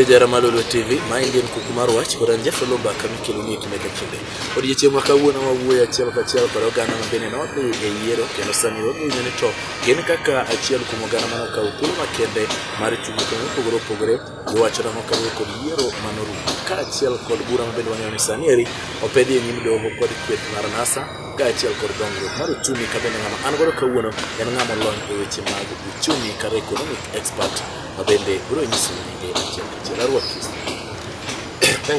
Jara Malolo TV, my Indian Kuku Wach, or Oloo Mbaka Mikiluni to make a chile. Or you check Makawuna, a Chelka Parogana, Benino, a year of Kenosani, Unito, Genikaka, a Chel Kumogana, Kaupuma Kende, Marichu Pogre, Wachamaka, Yero, Manoru, Kachel called Buram Bedouin Sanieri, or Pedi and Yimido of Kodikit Maranasa, Gachel Cordongo, Marutumi Kabenama, and Gorokawuno, and Namalon, which is Chumi, Economic Expert. Thank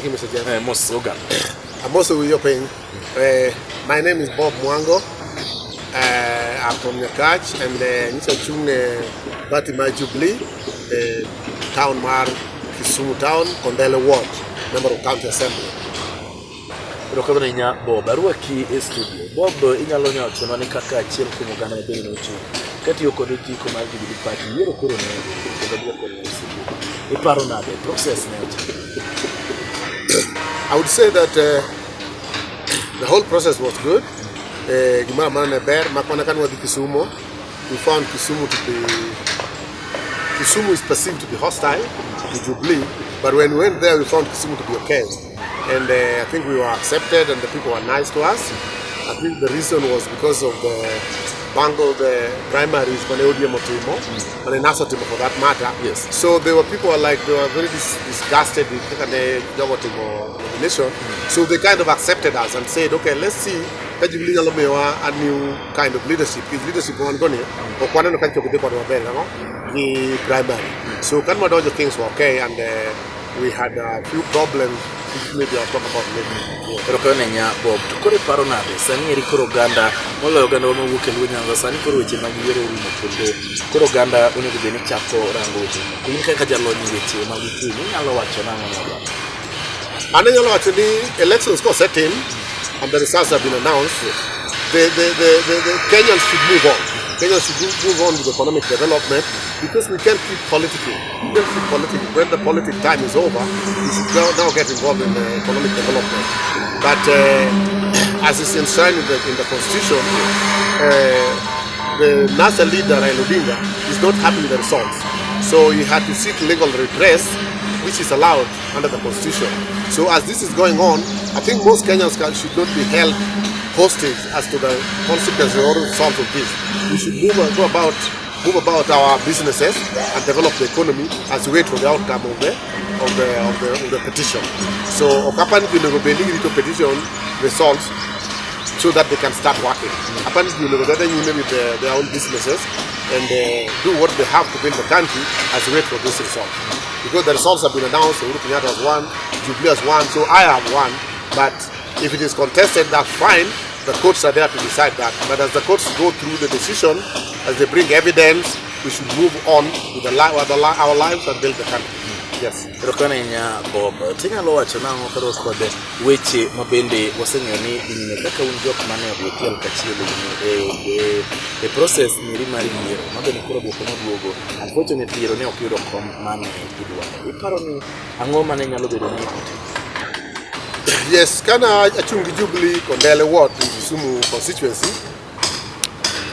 you, Mr. Jeff. I'm also with your pain. My name is Bob Mwango. I'm from Wach and Nisa Batima Jubilee, Town Mar, Kisumu Town, Kondele Ward, member of County Assembly. Rokabanya Bob, Aruaki studio. Bob Inalonia, Kaka, Chil Kumogana, Benuchu. Kati yokoriti kumaji bilipati yero kuro na process. I would say that the whole process was good. We found Kisumu is perceived to be hostile to Jubilee, but when we went there we found Kisumu to be okay. And I think we were accepted and the people were nice to us. I think the reason was because of the Bangle, the primaries, ODM and the national team for that matter. Yes. So there were people they were very disgusted with the nomination. So they kind of accepted us and said, okay, let's see a new kind of leadership. Is leadership going on? The primary. So the things were okay, and we had a few problems. Maybe I'll talk about maybe. Rokanenya Bob, Kore Paronade, Sani Kuroganda, Mologanda, Wukan, Sani Kuruchi, Magiro, Kuroganda, Unibini Chapo, Rango, Kajaloni, Magutu, Alawachana. And then the elections got set in, and the results have been announced. The Kenyans should move on. Kenyans should move on with economic development because we can't keep politicking. We can't keep politicking. When the politic time is over, we should now get involved in economic development. But as is enshrined in the constitution, the NASA leader, Oloo Mbaka, is not happy with the results. So he had to seek legal redress, which is allowed under the constitution. So as this is going on, I think most Kenyans should not be held hostage as to the consequences or results of this. We should move about our businesses and develop the economy as we wait for the outcome of the petition. So Okapan will be to petition results so that they can start working. Okapan will with their own businesses and do what they have to build the country as we wait for this result. Because the results have been announced, Uhuru Kenyatta has won, Jubilee has won, so I have won. But if it is contested, that's fine. The courts are there to decide that. But as the courts go through the decision, as they bring evidence, we should move on with our lives and build the country. Yes. Rokanenya Bob, Tina Loach now for the which Mabende was in the Kaka Unjok manner of the Kachil, a process near Marie, Mabel Kuro, unfortunately, Roneo Kuro come money. Iparoni, and woman in a yes, Kana Achungi Jubilee, Kondele Ward, in Kisumu constituency,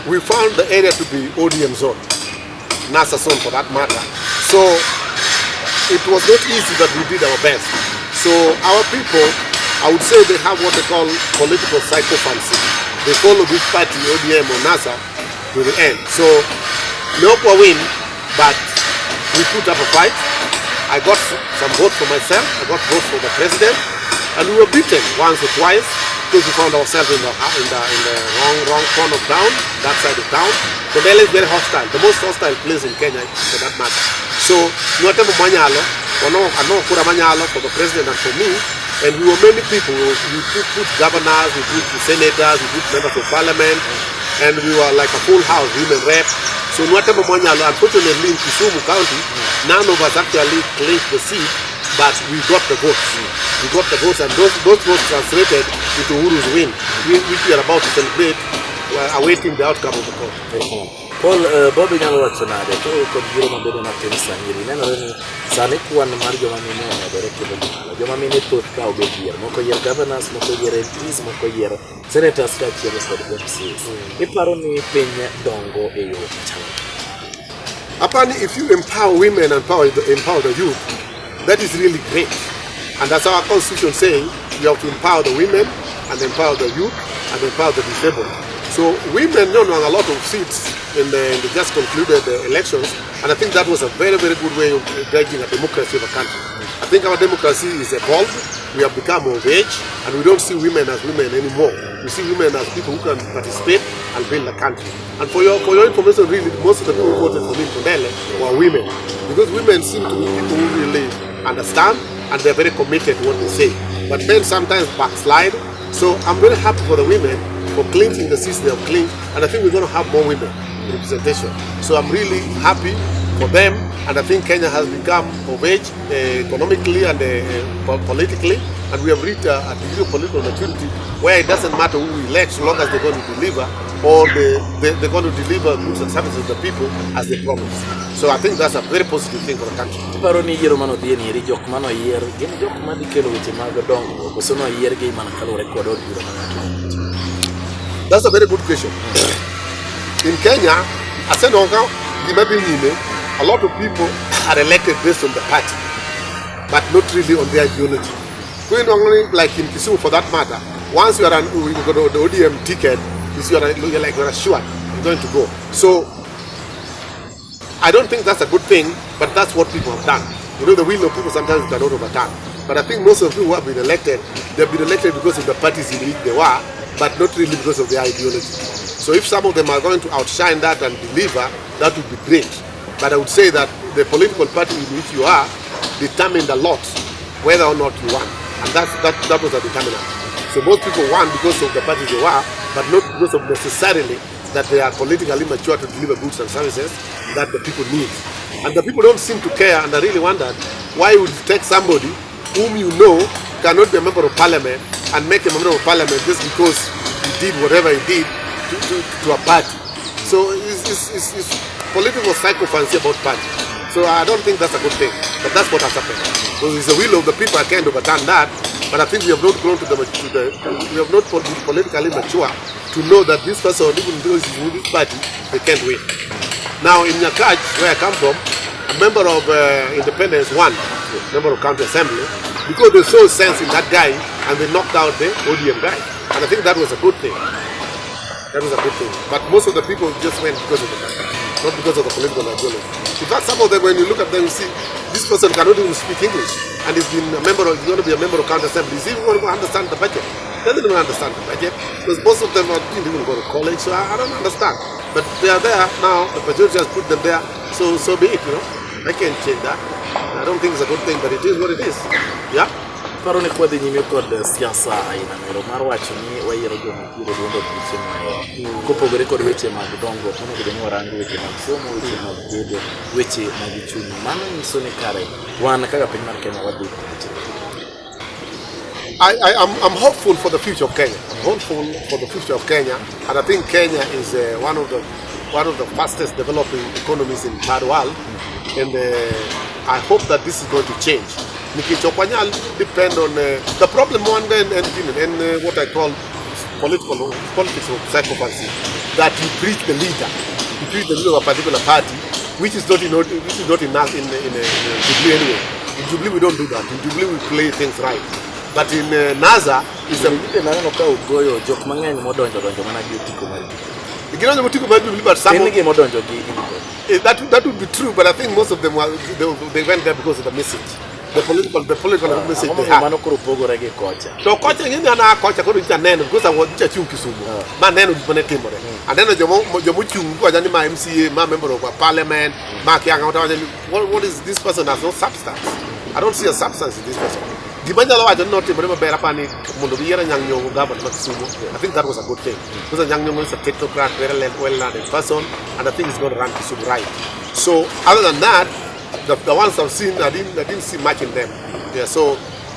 we found the area to be ODM zone, NASA zone for that matter. So it was not easy that we did our best. So our people, I would say they have what they call political psychophancy. They follow this party, ODM or NASA, to the end. So Leopold win, but we put up a fight. I got some votes for myself, I got votes for the president, and we were beaten once or twice because we found ourselves in the wrong corner of town, that side of town. Kondele is very hostile, the most hostile place in Kenya for that matter. So we were Manyalo, Kura Manyalo for the president and for me, and we were many people. We put governors, we put senators, we put members of parliament, and we were like a full house, women rep. So Manyalo, unfortunately in Kisumu County, none of us actually clinched the seat, but we got the votes. We got the votes, and those votes translated into Uhuru's win, which we are about to celebrate, awaiting the outcome of the court. Paul Bobby Nalwatsanade, to Giro Mabedon Tennis and Yelena, Sanikuan Mario Mamino, the Yomamini put cow here, Mokoyer governors, Mokoyer MPs, Mokoyer senators, for the MCs. Iparoni Penya Dongo Eyo. Upon if you empower women and empower the youth, that is really great. And that's our constitution saying we have to empower the women and empower the youth and empower the disabled. So women don't have a lot of seats in the just concluded elections, and I think that was a very, very good way of gauging a democracy of a country. I think our democracy is evolved, we have become of age, and we don't see women as women anymore. We see women as people who can participate and build a country. And for your information, really, most of the people who voted for me in Kondele were women, because women seem to be people who really understand and they're very committed to what they say. But men sometimes backslide, so I'm very happy for the women for clinching the seats they have clinched, and I think we're going to have more women in representation. So I'm really happy for them, and I think Kenya has become of age economically and politically, and we have reached a degree of political maturity where it doesn't matter who we elect, so long as they're going to deliver, or they're going to deliver goods and services to the people as they promise. So I think that's a very positive thing for the country. That's a very good question. In Kenya, a lot of people are elected based on the party, but not really on their ideology. Going on like in Kisumu for that matter, once you are the ODM ticket, you're like you're sure you're going to go. So I don't think that's a good thing, but that's what people have done. You know, the will of people sometimes you cannot overturn. But I think most of you who have been elected, they've been elected because of the parties in which they were, but not really because of their ideology. So if some of them are going to outshine that and deliver, that would be great. But I would say that the political party in which you are determined a lot whether or not you won. And that was a determinant. So most people won because of the parties they were, but not because of necessarily that they are politically mature to deliver goods and services that the people need. And the people don't seem to care, and I really wondered why would you take somebody whom you know cannot be a member of parliament and make a member of parliament just because he did whatever he did to a party. So it's political psychophancy about party. So I don't think that's a good thing, but that's what has happened. Because it's the will of the people, I can't overturn that, but I think we have not grown we have not been politically mature to know that this person, even though he's in this party, they can't win. Now in Nyakach, where I come from, a member of Independence won, member of County Assembly, because they saw sense in that guy and they knocked out the ODM guy. And I think that was a good thing. That was a good thing. But most of the people just went because of the guy, not because of the political ideology. In fact, some of them, when you look at them, you see this person cannot even speak English, and he's been a member of, he's going to be a member of County Assembly. He's even going to understand the budget. He doesn't even understand the budget because most of them didn't even go to college. So I don't understand. But they are there now. The majority has put them there. So be it. You know, I can't change that. I don't think it's a good thing, but it is what it is. Yeah. Paro ne kwadi nyime kod siasa aina mero mar wacho ni wayiero joma biro duondo piche mae kopogore kod weche mag dongo kono bedo ni warango weche mag somo, weche mag gedo, weche mag chuny. Mano nyiso ni kare wan kaka piny mar Kenya wadhi. I'm hopeful for the future of Kenya. I'm hopeful for the future of Kenya, and I think Kenya is one of the fastest developing economies in the world, and I hope that this is going to change. Nikichokwanyal depend on the problem one and what I call politics of psychopathy, that you preach the leader of a particular party, which is not enough in Jubilee anyway. In Jubilee we don't do that. In Jubilee we play things right. But in NASA is a that would be true, but I think most of them they went there because of the message. The political message they have. So kocha ngini ana kocha ko ncha neno because I want to chunki sumu. Ma neno dipone timore. And then jomo chungu kwa jani ma MCA, ma member of parliament, ma kianga what is this person has no substance. I don't see a substance in this person. Gibanja lawa jano timore mabera pani mundo biyera nyangnyongo government ma Kisumu. I think that was a good thing. Because nyangnyongo is a technocrat, very well-learned person, and I think he's going to run Kisumu right. So other than that, the ones I've seen, I didn't see much in them. Yeah, so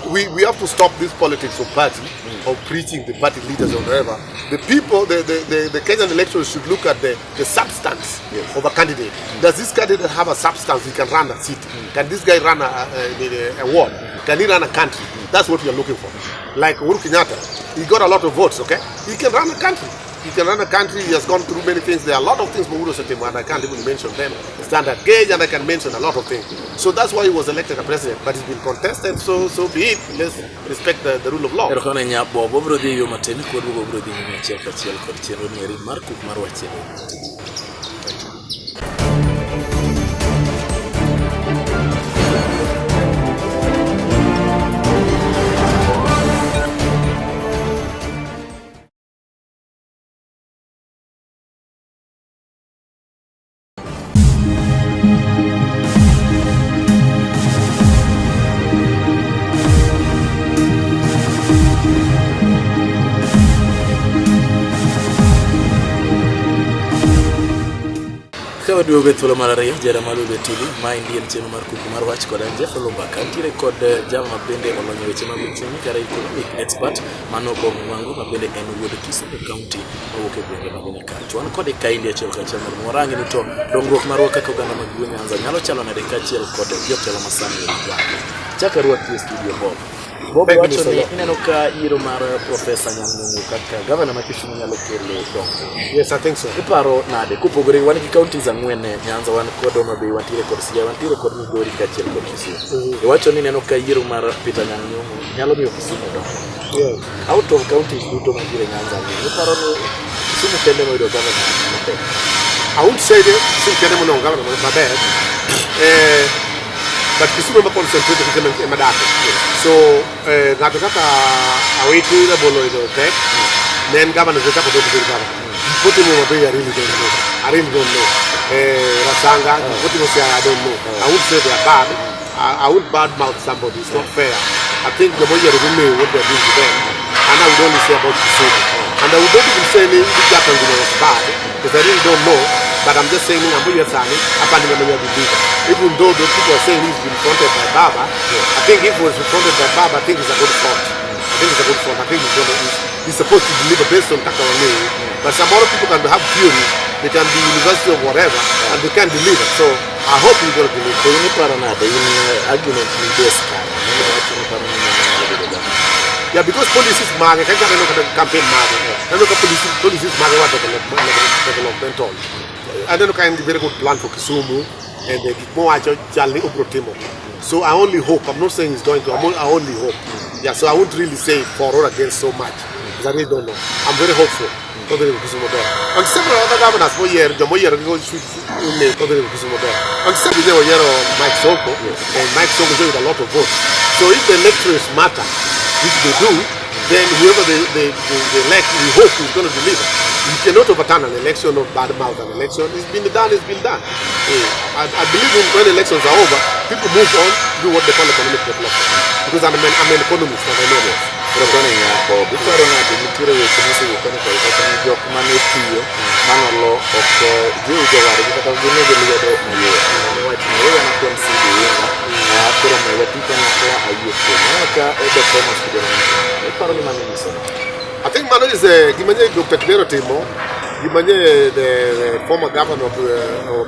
we have to stop this politics of party, of preaching the party leaders or whatever. The people, the Kenyan electors should look at the substance of a candidate. Does this candidate have a substance? He can run a city. Can this guy run a ward? Can he run a country? That's what we are looking for. Like Uhuru Kenyatta, he got a lot of votes, okay? He can run a country. He can run a country. He has gone through many things. There are a lot of things Mwango said, and I can't even mention them. Standard gauge, and I can mention a lot of things. So that's why he was elected a president. But he's been contested, so be it. Let's respect the rule of law. Kawadwo bethuolo mar ariyo jara malo betuli ma indien cheno mar Kuku mar Wach kod Oloo Mbaka ntiere kod jama mabende olonyo weche mag uchumi kara Economic Expert Bob Mwango mabende en wuod Kisumu County mawuok e gwenge mag Nyakach. Wan kod kaindi achiel kachiel mar morangi ni to dongruok marwa kaka oganda mag gweng Nyanza nyalo chalo nade kachiel kod jotelo masani e gwenge. Chaka ruoth e studio Bob. Bob wacho ni ineno ka yiero mar Professor Nyang'nyong'o kaka governor ma Kisumu nyalo kelo dongruok. Yes, I think so. Iparo nade kupogore wan gi counties ang'wen Nyanza, wan kod Homa Bay, wantiere kod Siaya, wantiere kod Migori kachiel kod Kisumu. Iwacho ni neno ka yiero mar Peter Nyang'nyong'o nyalo miyo Kisumu dongo. Yeah. Out of counties duto mantiere Nyanza, iparo ni Kisumu kende moyudo governor maber? I won't say that Kisumu kende moyudo governor maber. But Kisumu concentrate kama madake. So ngato kaka awiti na bolo ito tek men governor zeta ko do governor. Put him over there, I really don't know. I really don't know. Rasanga, put him over, I don't know. I would say they are bad. I would badmouth somebody. It's not fair. I think the more you know what they're doing to them, and I would only say about Kisumu. And I would not even say the Japan was bad because I really don't know. But I'm just saying, even though the people are saying he's been fronted by Baba, I think if he was fronted by Baba, I think it's a good front. I think he's supposed to deliver based on Takawani. But some other people can have theories, they can be university of whatever, and they can deliver. So I hope he's going to deliver. So you need argument in this yeah, because policies market, I can't look at the campaign market. I look at policies market what developmental. I don't kind of very good plan for Kisumu and the more Jali Obrotimo. So I only hope, I'm not saying it's going to, I only hope. Yeah, so I won't really say for or against so much. Because I really don't know. I'm very hopeful. And several other governors for years, the more year ago, should make other Kisumu. And several years Mike Soko, and Mike Soko showed a lot of votes. So if the electorates matter, which they do, then whoever they elect, we hope is going to deliver. You cannot overturn an election or badmouth an election. It's been done, it's been done. I believe when elections are over, people move on to do what they call economic development. Because I'm an economist and I know this. Programming Bob, if I don't have the material to job manetiyo manolo of Jawari, because we know the leader of my white area and from CD. I think Mano is Dr. Kidero Timo, the former governor of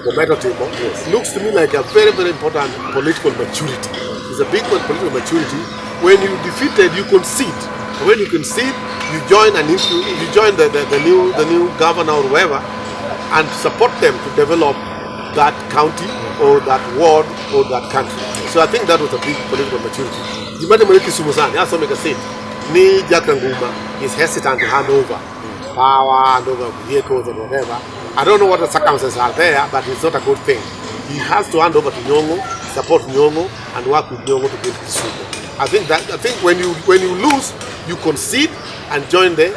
the Metro Timo, looks to me like a very, very important political maturity. It's a big political maturity. When you defeated, you concede. When you concede, you join the new governor or whoever and support them to develop that county or that ward or that country. So I think that was a big political maturity. Ni Jakanguma is hesitant to hand over power, hand over vehicles and whatever. I don't know what the circumstances are there, but it's not a good thing. He has to hand over to Nyong'o, support Nyong'o, and work with Nyong'o to build Kisumu. I think when you lose, you concede and join the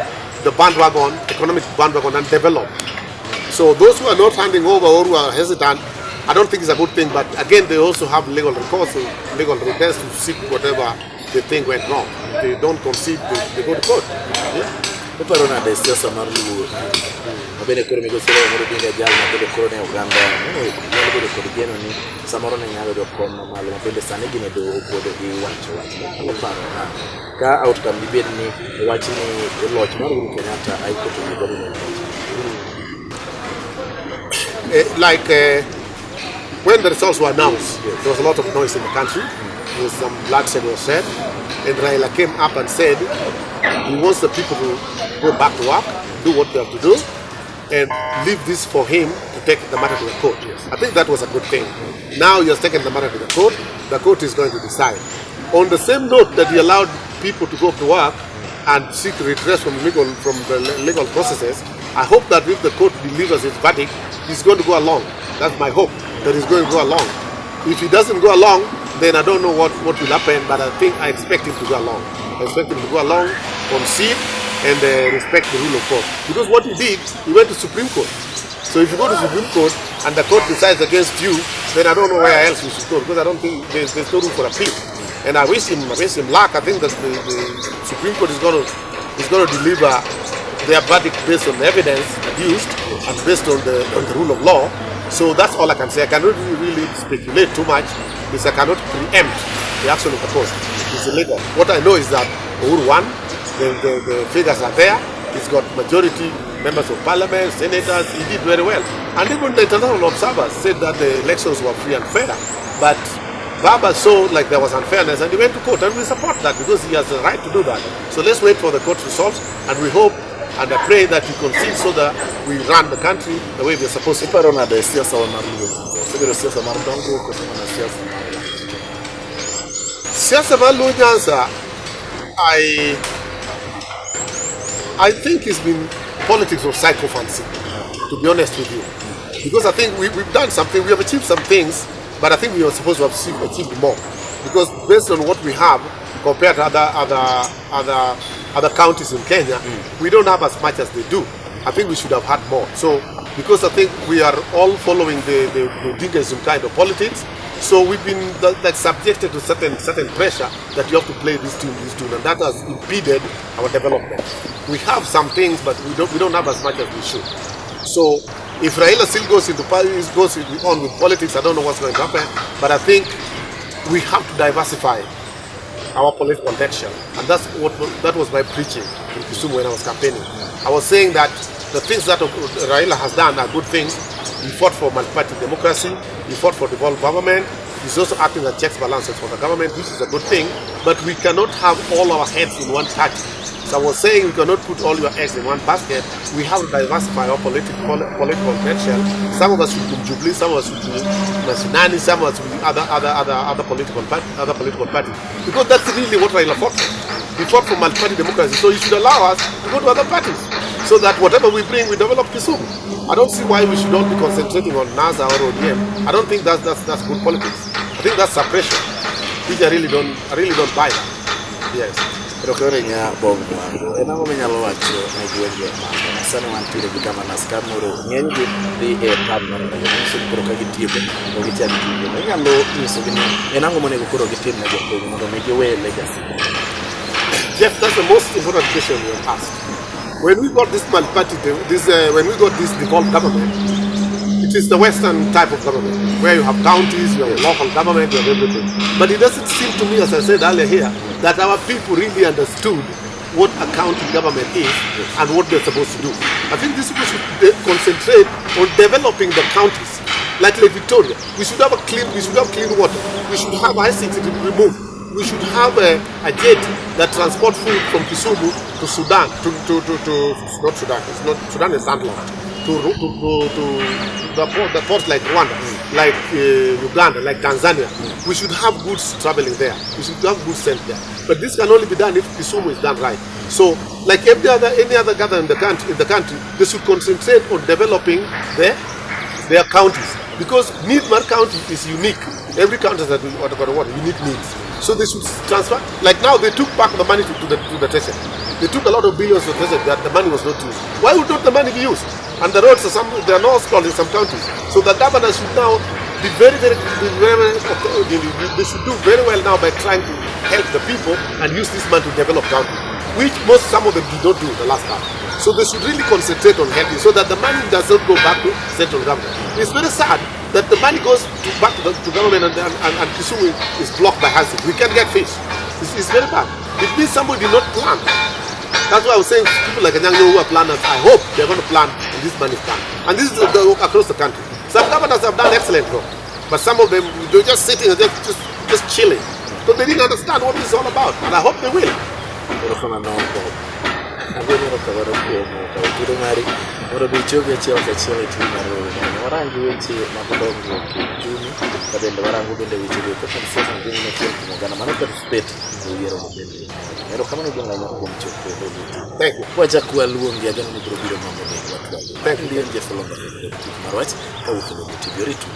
bandwagon, economic bandwagon, and develop. So those who are not handing over or who are hesitant, I don't think it's a good thing. But again, they also have legal recourse, legal redress to seek whatever they think went wrong. If they don't concede, they go to court. Pero na siasa marlu mabene kore migosero mo binga jal na kore korone Uganda no ko ko digeno ni samoro ne nyalo do kon no malo mabende sane gine do obodo gi Wach no paro na ka outcome bi bed ni Wach ni loch mar Uhuru Kenyatta ai ko to government when the results were announced, there was a lot of noise in the country. There was some bloodshed was said, and Raila came up and said he wants the people to go back to work, do what they have to do and leave this for him to take the matter to the court. Yes. I think that was a good thing. Now he has taken the matter to the court is going to decide. On the same note that he allowed people to go to work and seek redress from the legal processes, I hope that if the court delivers its verdict, he's going to go along. That's my hope, that he's going to go along. If he doesn't go along, then I don't know what will happen, but I expect him to go along. I expect him to go along, concede, and respect the rule of court. Because what he did, he went to Supreme Court. So if you go to Supreme Court and the court decides against you, then I don't know where else you should go, because I don't think there's no room for appeal. And I wish him luck. I think that the Supreme Court is going to deliver their verdict based on the evidence adduced and based on the rule of law. So that's all I can say. I cannot really speculate too much because I cannot preempt the action of the court. It's illegal. What I know is that Uhuru won. The figures are there. He's got majority members of parliament, senators. He did very well. And even the international observers said that the elections were free and fair. But Baba saw like there was unfairness and he went to court, and we support that because he has the right to do that. So let's wait for the court results, and we hope and I pray that you concede so that we run the country the way we're supposed to. I think it's been politics of psychophancy, to be honest with you. Because I think we've done something, we have achieved some things, but I think we are supposed to have achieved more. Because based on what we have, compared to other counties in Kenya, we don't have as much as they do. I think we should have had more. So, because I think we are all following the Dingism kind of politics, so we've been subjected to certain pressure that you have to play this tune, and that has impeded our development. We have some things, but we don't have as much as we should. So, if Raila still goes on with politics, I don't know what's going to happen, but I think we have to diversify our political tension, and that was my preaching in Kisumu when I was campaigning. I was saying that the things that Raila has done are good things. He fought for multi-party democracy, he fought for devolved government, he's also acting as checks and balances for the government, which is a good thing, but we cannot have all our heads in one party. So I was saying we cannot put all your eggs in one basket. We have to diversify our political tension. Some of us will be Jubilee, some of us will be Nationani, some of us will be other political parties. Because that's really what Raila fought for. He fought for multi-party democracy, so he should allow us to go to other parties, so that whatever we bring, we develop Kisumu. I don't see why we should not be concentrating on NASA or ODM. I don't think that's good politics. I think that's suppression, which I really don't buy that. Yes. Bob Mwango, and I'm going to watch you. Sana wanapile kama naskamuro nyengi the partner so kurokagitibe ogitiabitibe ngalo nisogene enango mone gukoro gitime na goko ngo mejewe legacy. Jeff, that's the most important question we have asked. When we got this multi-party, when we got this devolved government, it is the Western type of government, where you have counties, you have local government, you have everything. But it doesn't seem to me, as I said earlier here, that our people really understood what a county government is and what they're supposed to do. I think these people should concentrate on developing the counties. Like Lake Victoria, we should have clean water. We should have I-6 removed. We should have a jet that transports food from Kisumu to Sudan, not Sudan, it's not, Sudan is landlocked, to the ports like Rwanda, like Uganda, like Tanzania. We should have goods traveling there. We should have goods sent there. But this can only be done if Kisumu is done right. So, like any other government in the country, they should concentrate on developing their counties. Because Nidmar County is unique. Every county has unique needs. So they should transfer. Like now, they took back the money to the treasury. They took a lot of billions to the treasury that the money was not used. Why would not the money be used? And the roads they are not installed in some counties. So the governors should now be they should do very well now by trying to help the people and use this money to develop counties, which some of them did not do the last time. So they should really concentrate on helping so that the money does not go back to central government. It's very sad that the money goes back to government and Kisumu is blocked by Hansi. We can't get fish. It's very bad. It means somebody did not plan. That's why I was saying people like Anyango who are planners, I hope they're going to plan and this money is planned. And this is across the country. Some governors have done excellent work, but some of them, they're just sitting and just chilling. So they didn't understand what this is all about, and I hope they will. Agwero kawaro kuomo kawturo mari moro bichoge achiel kachiel e tumi mar warangi weche mag dongruok e chumi kabende warango bende weche go kaka siasa ngini na chiel kuom oganda mano participate e yiero mabende erokamano gi ng'anyo kuom chopo e Thank you. wachak waluongi ageno ni biro biro mambo ne watwalo. Thank you. Ndiyo Jeff Oloo Mbaka mar Wach kawuok e TV Ritu.